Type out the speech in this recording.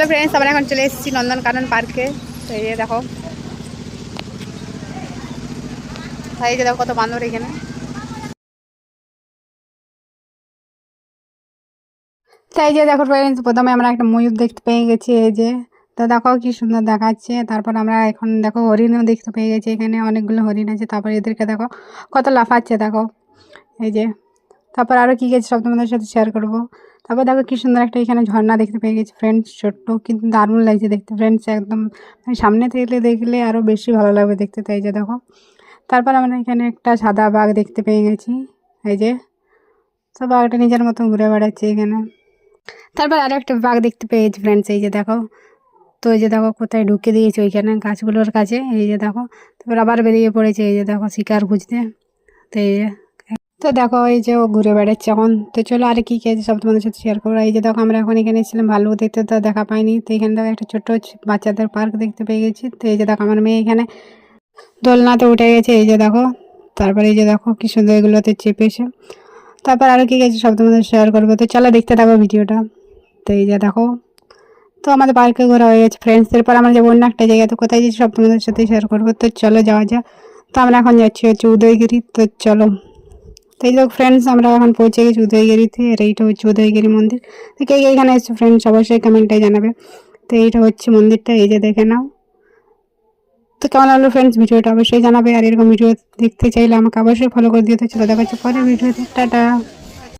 Hello friends, আমরা এখন চলে এসেছি নন্দনকানন পার্কে। তো এই যে দেখো, এই যে দেখো কত বান্দর এখানে। তাই যে দেখো ফ্রেন্ডস, প্রথমে আমরা একটা ময়ূর দেখতে পেয়ে গেছি। এই যে তো দেখো কি সুন্দর দেখাচ্ছে। তারপর আমরা এখন দেখো হরিণও দেখতে পেয়ে গেছি। এখানে অনেকগুলো হরিণ আছে। তারপর এদেরকে দেখো কত লাফাচ্ছে দেখো। এই যে তারপর আরও কী গেছে সব তোমাদের সাথে শেয়ার করবো। তারপর দেখো কি সুন্দর একটা এখানে ঝর্ণা দেখতে পেয়ে গেছি ফ্রেন্ডস, ছোট্ট কিন্তু দারুণ লাগছে দেখতে ফ্রেন্ডস। একদম সামনে থেকে দেখলে আরও বেশি ভালো লাগবে দেখতে। তাই যে দেখো, তারপর আমরা এখানে একটা সাদা বাঘ দেখতে পেয়ে গেছি। এই যে তো বাঘটা নিজের মতন ঘুরে বেড়াচ্ছে এখানে। তারপর আরও একটা বাঘ দেখতে পেয়েছি ফ্রেন্ডস। এই যে দেখো, তো এই যে দেখো কোথায় ঢুকে দিয়েছে ওইখানে গাছগুলোর কাছে। এই যে দেখো, তারপর আবার বেরিয়ে পড়েছে এই যে দেখো শিকার খুঁজতে। তো এই যে তো দেখো এই যে ও ঘুরে বেড়াচ্ছে এখন। তো চলো আর কি খেয়েছে সব তোমাদের সাথে শেয়ার করবো। এই যে দেখো আমরা এখন এখানে এসেছিলাম ভাল্লুক দেখতে, তো দেখা পাইনি। তো এখানে দেখো একটা ছোট্ট বাচ্চাদের পার্ক দেখতে পেয়ে গেছি। তো এই যে দেখো আমার মেয়ে এখানে দোলনাতে উঠে গেছে। এই যে দেখো, তারপরে এই যে দেখো কি সুন্দর এগুলোতে চেপেছে। তারপর আরও কী গেছে সব তোমাদের শেয়ার করবো। তো চলো দেখতে থাকো ভিডিওটা। তো এই যে দেখো, তো আমাদের পার্কে ঘোরা হয়ে গেছে ফ্রেন্ডস। এরপর আমরা যাবো অন্য একটা জায়গায়। তো কোথায় যাচ্ছি সব তোমাদের সাথে শেয়ার করবো। তো চলো যাওয়া যাক। তো আমরা এখন যাচ্ছি হচ্ছে উদয়গিরি। তো চলো। তো এই দেখো ফ্রেন্ডস, আমরা এখন পৌঁছে গেছি উদয়গিরিতে। আর এইটা হচ্ছে উদয়গিরি মন্দির। তো কে কে এখানে এসছে ফ্রেন্ডস অবশ্যই কমেন্টে জানাবে। তো এইটা হচ্ছে মন্দিরটা, এই যে দেখে নাও। তো কেমন লাগলো ফ্রেন্ডস ভিডিওটা অবশ্যই জানাবে। আর এরকম ভিডিও দেখতে চাইলে আমাকে অবশ্যই ফলো করে দিতে। চলো দেখা হচ্ছে পরের ভিডিওতে। টাটা।